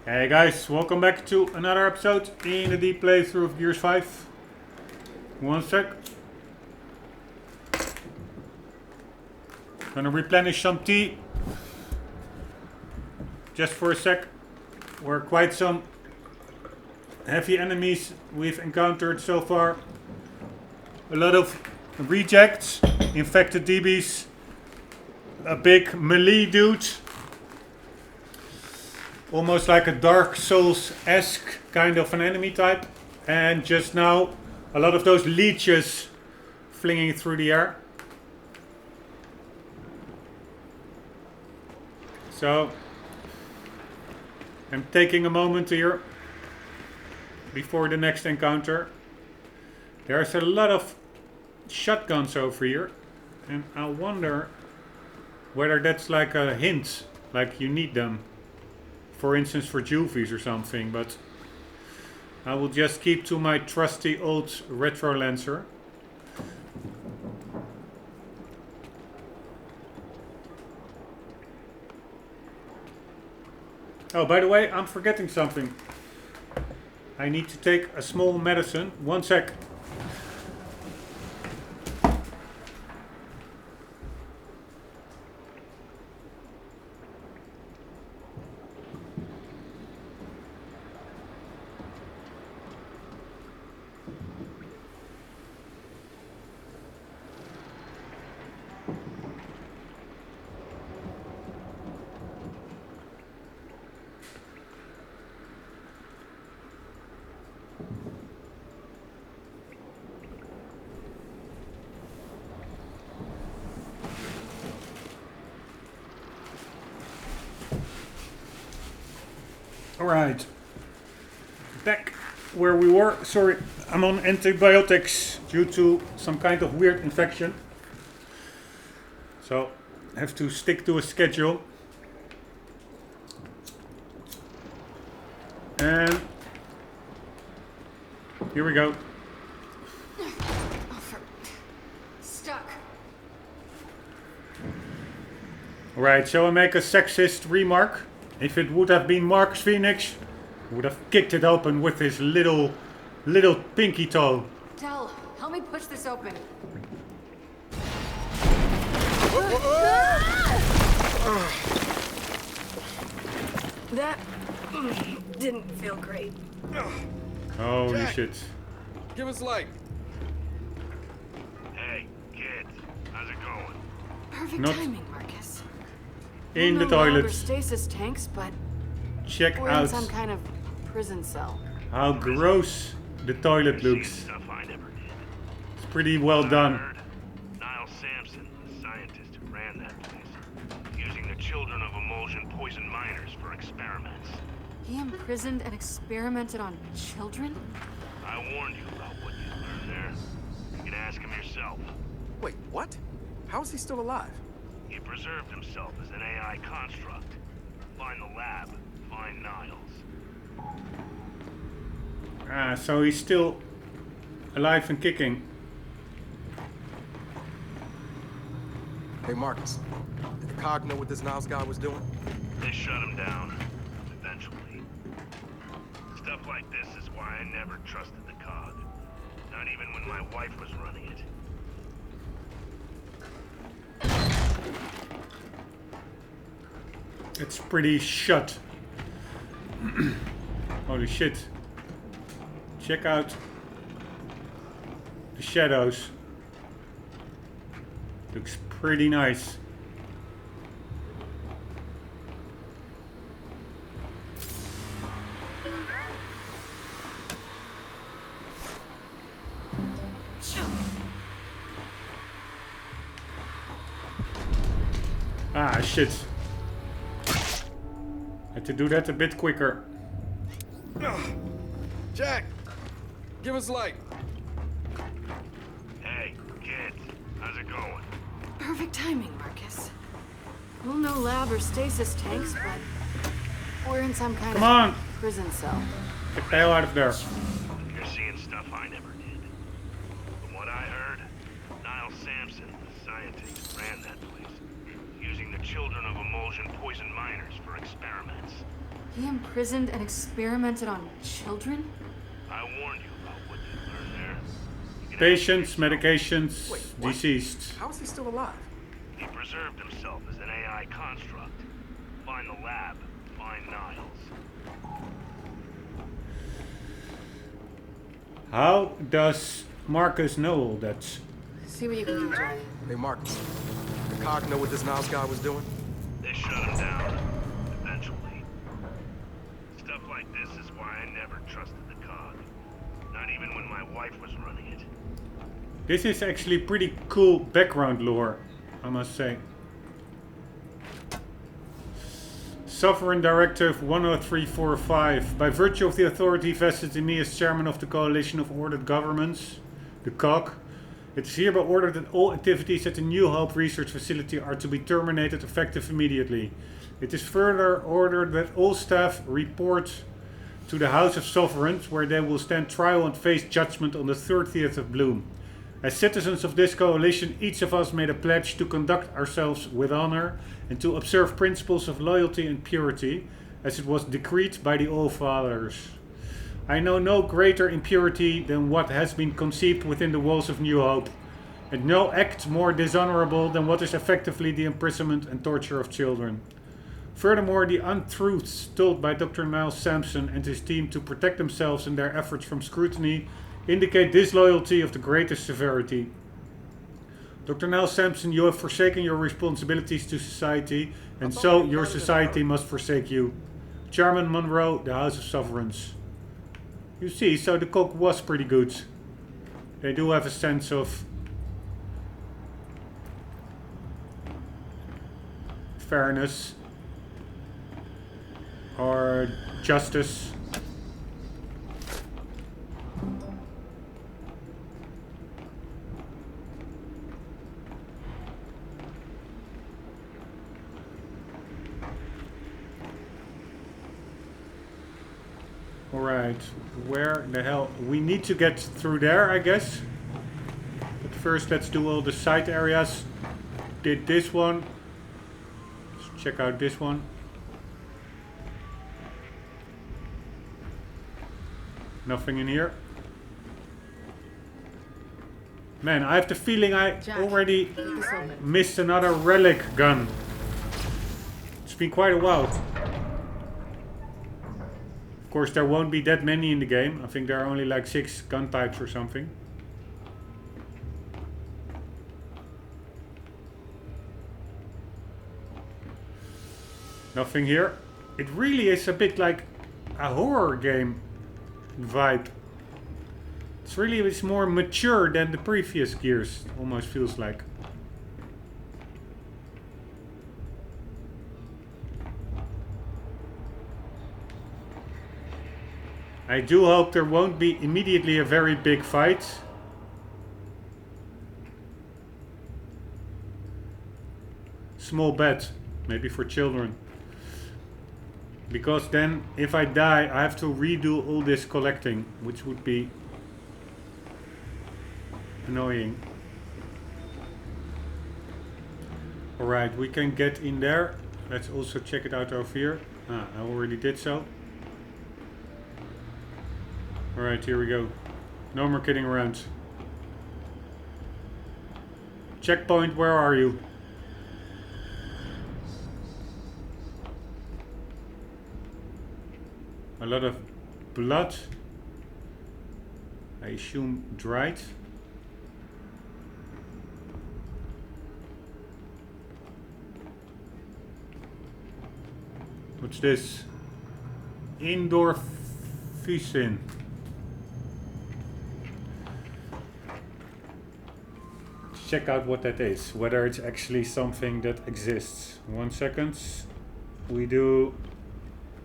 Hey guys, welcome back to another episode in the deep playthrough of Gears 5. One sec. Gonna replenish some tea. Just for a sec. We're quite some heavy enemies we've encountered so far. A lot of rejects, infected DBs, a big melee dude. Almost like a Dark Souls-esque kind of an enemy type. And just now, a lot of those leeches flinging through the air. So, I'm taking a moment here before the next encounter. There's a lot of shotguns over here. And I wonder whether that's like a hint, like you need them. For instance, for juvies or something, but I will just keep to my trusty old retro lancer. Oh, by the way, I'm forgetting something. I need to take a small medicine. One sec. Alright, back where we were. Sorry, I'm on antibiotics due to some kind of weird infection. So, I have to stick to a schedule. And here we go. Stuck. Alright, shall I make a sexist remark? If it would have been Marcus Phoenix, he would have kicked it open with his little pinky toe. Del, help me push this open. That didn't feel great. Holy Jack. shit. Give us light. Hey, kids, how's it going? Perfect Not timing, Marcus. In the No lab or toilet. stasis tanks, but Check we're in out some kind of prison cell. how gross the toilet Seen looks. stuff I never did. It's pretty well done. Heard? Niall Sampson, the scientist who ran that place, using the children of emulsion poison miners for experiments. He imprisoned and experimented on children? I warned you about what you learned there. You can ask him yourself. Wait, what? How is he still alive? He preserved himself as an AI construct. Find the lab, find Niles. Ah, so he's still alive and kicking. Hey, Marcus. Did the COG know what this Niles guy was doing? They shut him down, eventually. Stuff like this is why I never trusted the COG. Not even when my wife was running it. It's pretty shut. Holy shit. Check out the shadows. Looks pretty nice. Ah, shit. Had to do that a bit quicker. Jack! Give us light. Hey, kids, how's it going? Perfect timing, Marcus. Well, no lab or stasis tanks, but we're in some kind Come of on! prison cell. Get the hell out of there. You're seeing stuff I never did. From what I heard, Niall Sampson, the scientist who ran that place, using the children of emulsion poison miners for experiments. He imprisoned and experimented on children? I warned you about what you learned there. You can Patients, ask yourself. medications, Wait, what? deceased. How is he still alive? He preserved himself as an AI construct. Find the lab. Find Niles. How does Marcus know all that? See what you can do, Jack. Hey, Marcus. The cog know what this Niles guy was doing? They shut him down. Eventually. Stuff like this is why I never trusted the cog. Not even when my wife was running it. This is actually pretty cool background lore, I must say. Sovereign Directive 10345. By virtue of the authority vested in me as chairman of the Coalition of Ordered Governments, the COG, it is hereby ordered that all activities at the New Hope Research Facility are to be terminated effective immediately. It is further ordered that all staff report to the House of Sovereigns, where they will stand trial and face judgment on the 30th of Bloom. As citizens of this coalition, each of us made a pledge to conduct ourselves with honor and to observe principles of loyalty and purity, as it was decreed by the All-Fathers. I know no greater impurity than what has been conceived within the walls of New Hope, and no act more dishonorable than what is effectively the imprisonment and torture of children. Furthermore, the untruths told by Dr. Niles Sampson and his team to protect themselves in their efforts from scrutiny indicate disloyalty of the greatest severity. Dr. Niles Sampson, you have forsaken your responsibilities to society, and so your society must forsake you. Chairman Monroe, the House of Sovereigns. You see, so the COG was pretty good. They do have a sense of fairness or justice. Alright, where the hell? We need to get through there, I guess. But first, let's do all the side areas. Did this one. Let's check out this one. Nothing in here. Man, I have the feeling I already missed another relic gun. It's been quite a while. Of course, there won't be that many in the game. I think there are only like 6 gun types or something. Nothing here. It really is a bit like a horror game vibe. It's more mature than the previous Gears, almost feels like. I do hope there won't be immediately a very big fight. Small bet, maybe for children. Because then, if I die, I have to redo all this collecting, which would be annoying. Alright, we can get in there. Let's also check it out over here. Ah, I already did so. Alright, here we go. No more kidding around. Checkpoint, where are you? A lot of blood. I assume dried. What's this? Indoor fusin. Check out what that is, whether it's actually something that exists. 1 second. We do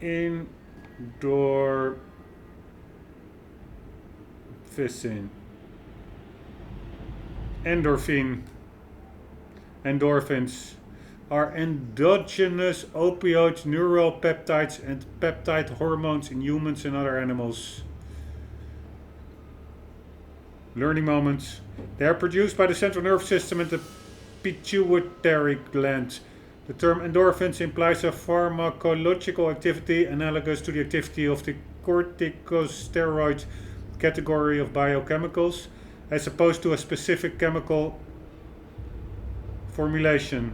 indoor fusin. Endorphins are endogenous opioid neuropeptides and peptide hormones in humans and other animals. Learning moments. They are produced by the central nervous system and the pituitary gland. The term endorphins implies a pharmacological activity analogous to the activity of the corticosteroid category of biochemicals, as opposed to a specific chemical formulation.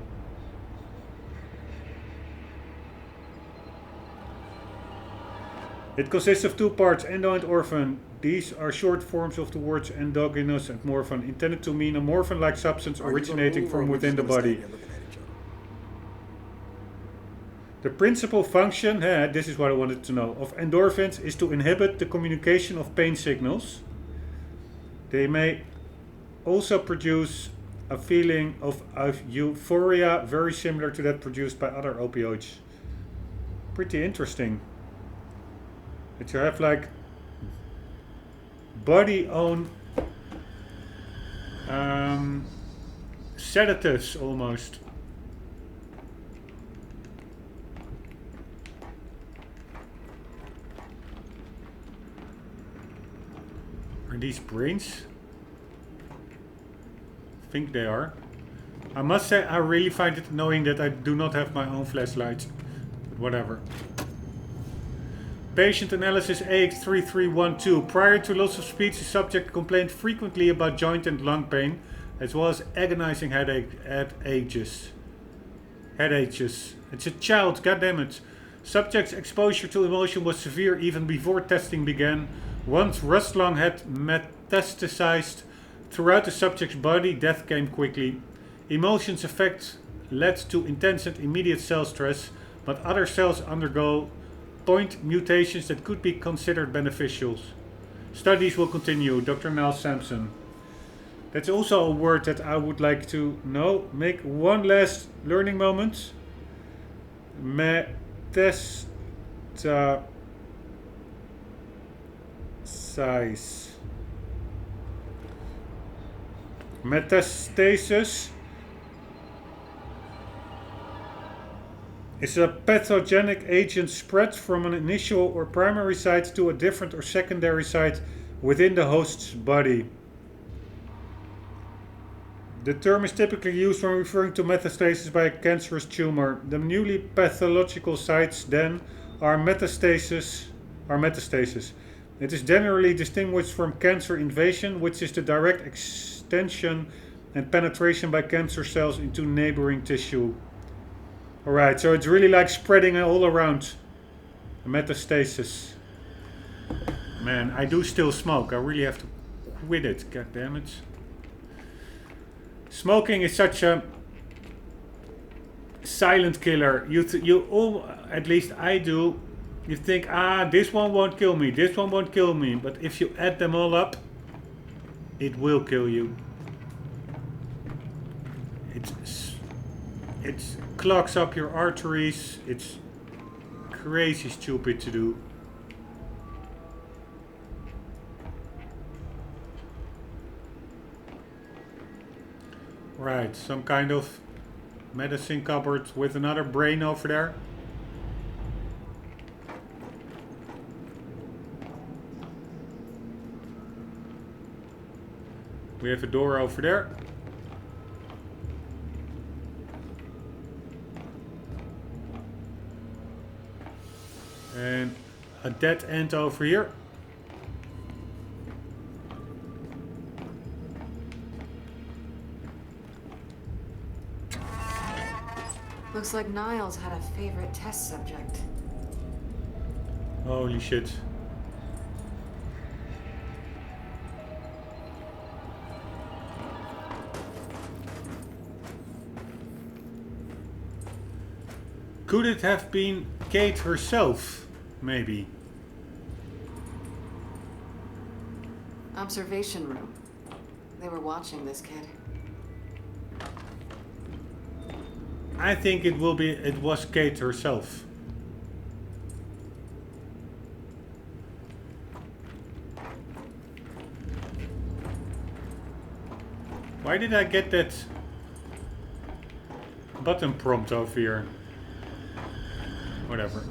It consists of two parts, endo and orphan. These are short forms of the words endogenous and morphin, intended to mean a morphin-like substance originating from within the body. The principal function, this is what I wanted to know, of endorphins is to inhibit the communication of pain signals. They may also produce a feeling of euphoria very similar to that produced by other opioids. Pretty interesting. That you have like body-owned sedatives almost. Are these brains? I think they are. I must say I really find it annoying that I do not have my own flashlight. But whatever. Patient analysis AX3312. Prior to loss of speech, the subject complained frequently about joint and lung pain, as well as agonizing headaches. It's a child, goddammit. Subject's exposure to emotion was severe even before testing began. Once rust lung had metastasized throughout the subject's body, death came quickly. Emotions effect led to intense and immediate cell stress, but other cells undergo point mutations that could be considered beneficial. Studies will continue. Dr. Nell Sampson. That's also a word that I would like to know. Make one last learning moment. Metastasis. Metastasis is a pathogenic agent spread from an initial or primary site to a different or secondary site within the host's body. The term is typically used when referring to metastasis by a cancerous tumor. The newly pathological sites then are metastasis. It is generally distinguished from cancer invasion, which is the direct extension and penetration by cancer cells into neighboring tissue. Alright, so it's really like spreading all around. Metastasis. Man, I do still smoke. I really have to quit it. God damn it. Smoking is such a silent killer. You all, at least I do. You think, this one won't kill me. This one won't kill me. But if you add them all up, it will kill you. It clogs up your arteries. It's crazy stupid to do. Right, some kind of medicine cupboard with another brain over there. We have a door over there. And a dead end over here. Looks like Niles had a favorite test subject. Holy shit. Could it have been Kate herself? Maybe. Observation room. They were watching this kid. I think it was Kate herself. Why did I get that button prompt over here? Whatever.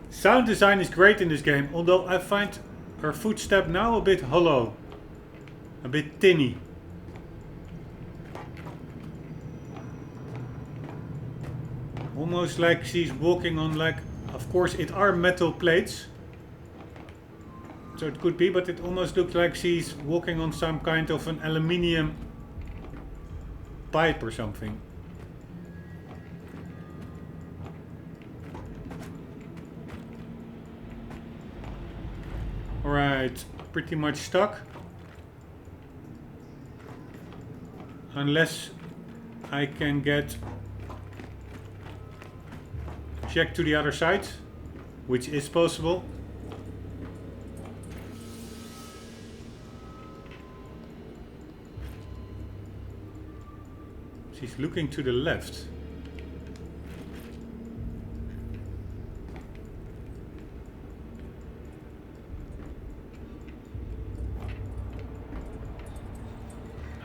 Sound design is great in this game, although I find her footstep now a bit hollow. A bit tinny. Almost like she's walking on like... Of course it are metal plates. So it could be, but it almost looks like she's walking on some kind of an aluminium pipe or something. Alright, pretty much stuck. Unless I can get check to the other side, which is possible. She's looking to the left.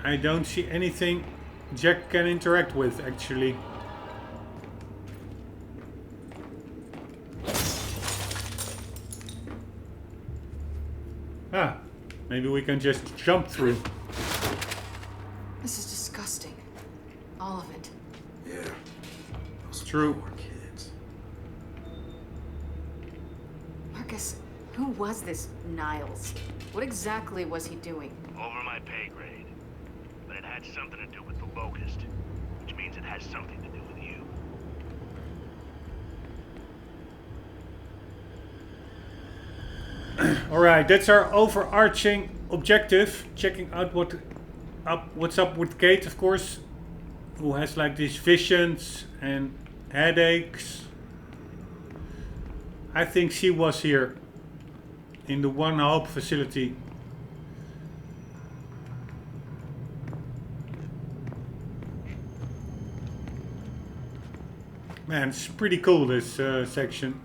I don't see anything Jack can interact with, actually. Ah, maybe we can just jump through. This is disgusting. All of it. Yeah. Those True. poor kids. Marcus, who was this Niles? What exactly was he doing? Over my pay grade. But it had something to do with the Locust. Which means it has something to do with you. Alright, that's our overarching objective. Checking out what's up with Kate, of course. Who has like these visions and headaches. I think she was here. In the One Hope facility. Man, it's pretty cool, this section.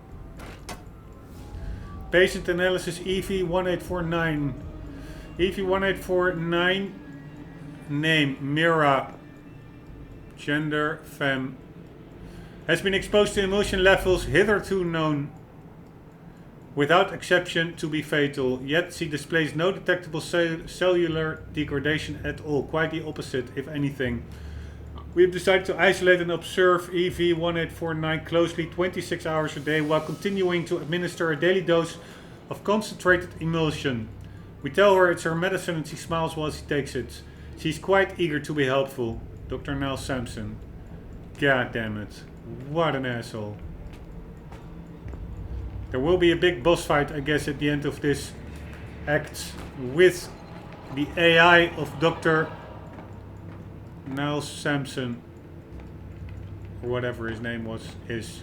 Patient analysis EV1849. EV1849. Name Mira. Gender femme. Has been exposed to emotion levels hitherto known, without exception, to be fatal. Yet she displays no detectable cellular degradation at all. Quite the opposite, if anything. We've decided to isolate and observe EV1849 closely 26 hours a day while continuing to administer a daily dose of concentrated emulsion. We tell her it's her medicine and she smiles while she takes it. She's quite eager to be helpful. Dr. Niles Sampson. God damn it. What an asshole. There will be a big boss fight, I guess, at the end of this act with the AI of Dr. Niles Sampson, or whatever his name is.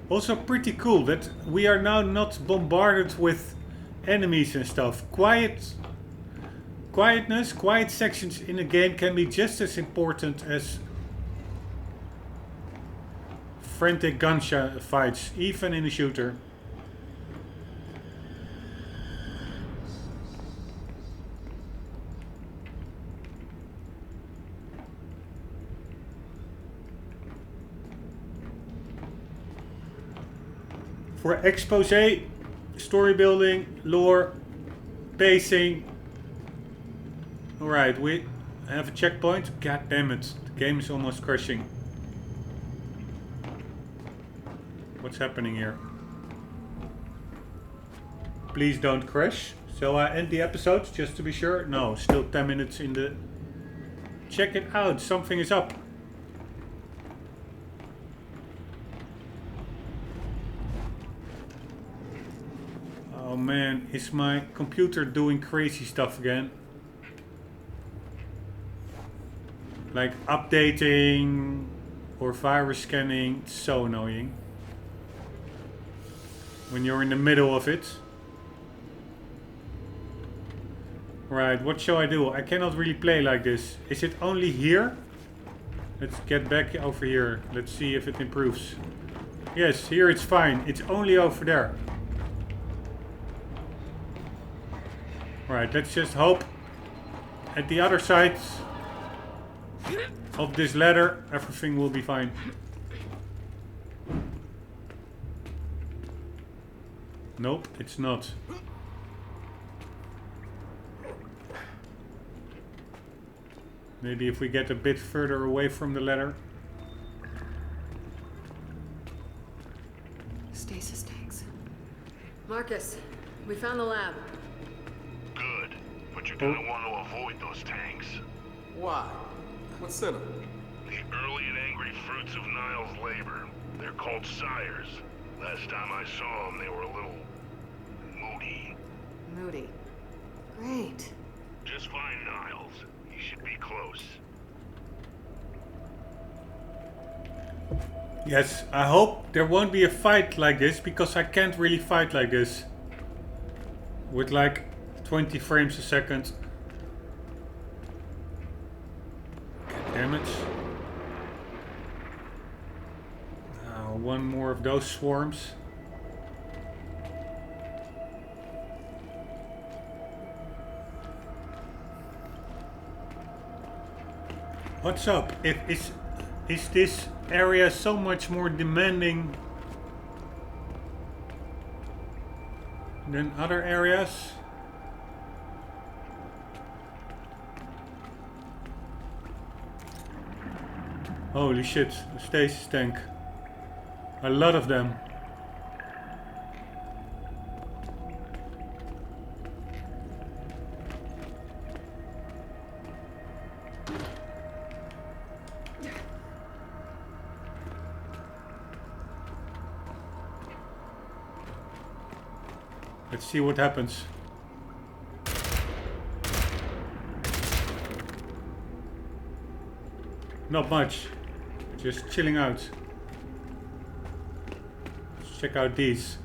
Also pretty cool that we are now not bombarded with enemies and stuff. Quiet sections in a game can be just as important as frantic gunshot fights, even in a shooter. For expose, story building, lore, pacing. Alright, we have a checkpoint. God damn it, the game is almost crashing. What's happening here? Please don't crash. Shall I end the episode just to be sure? No, still 10 minutes in the... Check it out, something is up. Oh man, is my computer doing crazy stuff again? Like updating or virus scanning, it's so annoying. When you're in the middle of it. Right, what shall I do? I cannot really play like this. Is it only here? Let's get back over here. Let's see if it improves. Yes, here it's fine. It's only over there. Right, let's just hope at the other side of this ladder, everything will be fine. Nope, it's not. Maybe if we get a bit further away from the ladder. Stasis tanks. Marcus, we found the lab. Good, but you're gonna want to avoid those tanks. Why? What's in them? The early and angry fruits of Niles' labor. They're called sires. Last time I saw them, they were a little moody. Moody. Great. Just find Niles. He should be close. Yes, I hope there won't be a fight like this, because I can't really fight like this. With like 20 frames a second. Damage. Now, one more of those swarms. What's up? Is this area so much more demanding than other areas? Holy shit, the stasis tank. A lot of them. Let's see what happens. Not much. Just chilling out. Let's check out these.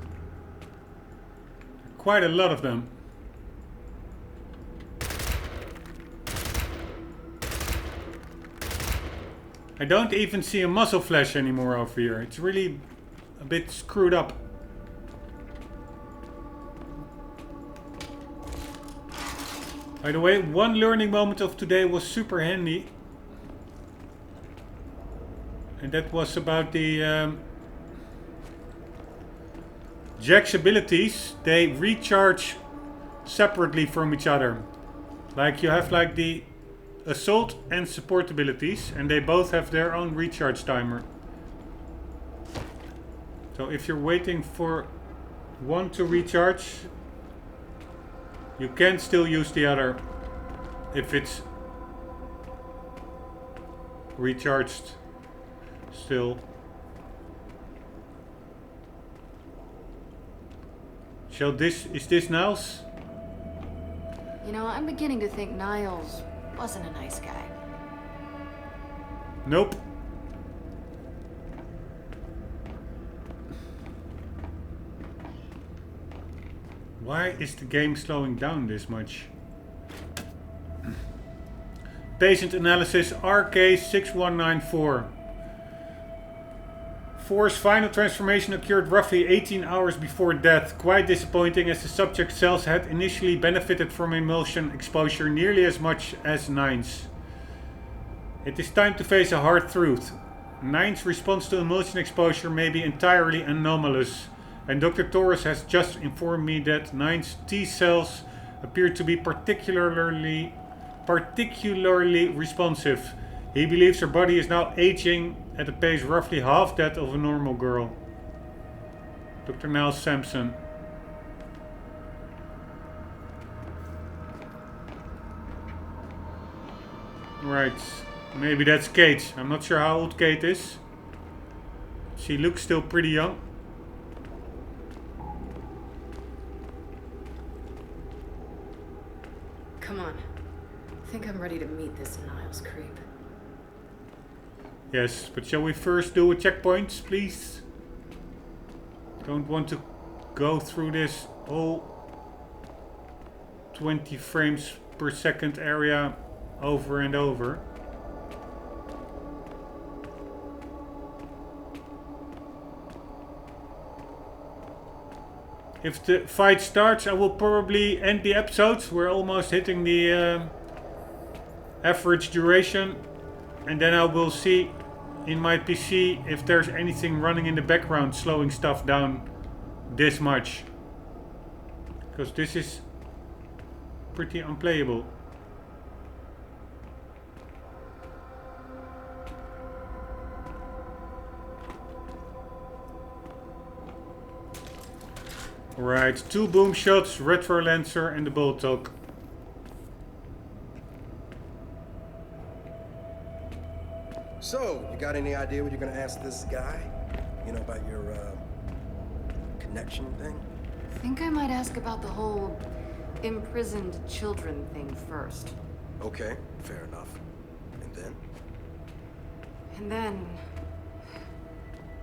Quite a lot of them. I don't even see a muzzle flash anymore over here. It's really a bit screwed up. By the way, one learning moment of today was super handy. And that was about the Jack's abilities. They recharge separately from each other. Like you have like the assault and support abilities, and they both have their own recharge timer. So if you're waiting for one to recharge, you can still use the other if it's recharged still. Is this Niles? You know, I'm beginning to think Niles wasn't a nice guy. Nope. Why is the game slowing down this much? Patient analysis RK6194. Four's final transformation occurred roughly 18 hours before death. Quite disappointing, as the subject's cells had initially benefited from emulsion exposure nearly as much as Nine's. It is time to face a hard truth. Nine's response to emulsion exposure may be entirely anomalous, and Dr. Torres has just informed me that Nine's T cells appear to be particularly responsive. He believes her body is now aging at a pace roughly half that of a normal girl. Dr. Niles Sampson. Right, maybe that's Kate. I'm not sure how old Kate is. She looks still pretty young. Come on. I think I'm ready to meet this Niles creep. Yes, but shall we first do a checkpoint, please? Don't want to go through this whole 20 frames per second area over and over. If the fight starts, I will probably end the episode. We're almost hitting the average duration. And then I will see in my PC if there's anything running in the background slowing stuff down this much. Because this is pretty unplayable. Right, 2 boom shots, retro lancer and the bolt talk. So, you got any idea what you're gonna ask this guy? You know, about your, connection thing? I think I might ask about the whole imprisoned children thing first. Okay, fair enough. And then? And then...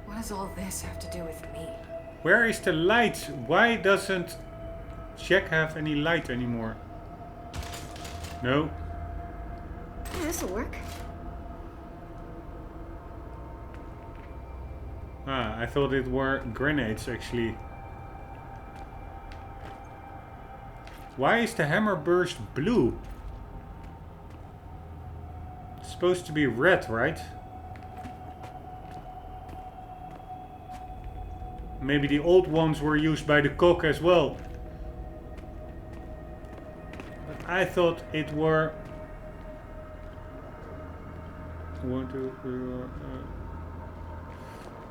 what does all this have to do with me? Where is the light? Why doesn't Jack have any light anymore? No. This'll work. Ah, I thought it were grenades actually. Why is the hammer burst blue? It's supposed to be red, right? Maybe the old ones were used by the cock as well. But I thought it were... 1, 2, 3, 4,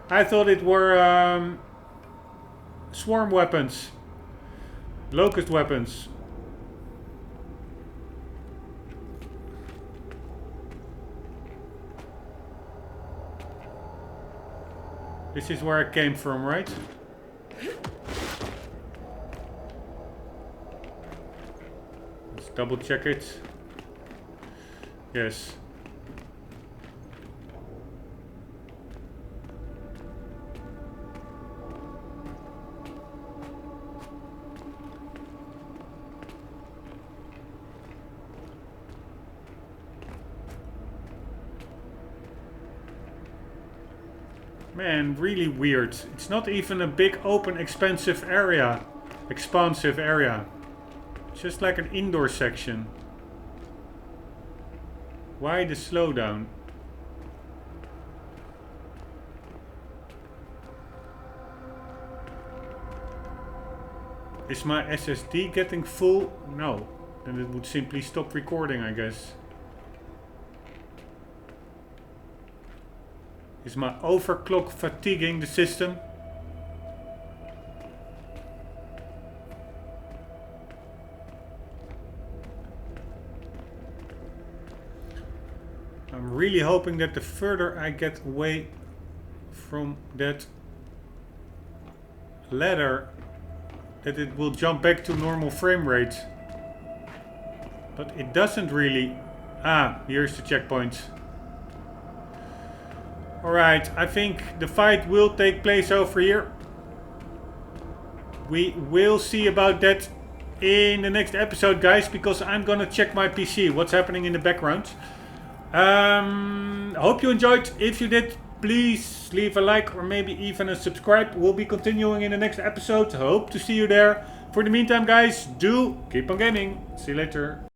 I thought it were swarm weapons. Locust weapons. This is where I came from, right? Let's double check it. Yes. Man, really weird. It's not even a big open expansive area. Expansive area. It's just like an indoor section. Why the slowdown? Is my SSD getting full? No. Then it would simply stop recording, I guess. Is my overclock fatiguing the system? I'm really hoping that the further I get away from that ladder, that it will jump back to normal frame rate. But it doesn't really. Ah, here's the checkpoint. Alright, I think the fight will take place over here. We will see about that in the next episode, guys, because I'm gonna check my PC, what's happening in the background. Hope you enjoyed. If you did, please leave a like or maybe even a subscribe. We'll be continuing in the next episode. Hope to see you there. For the meantime, guys, do keep on gaming. See you later.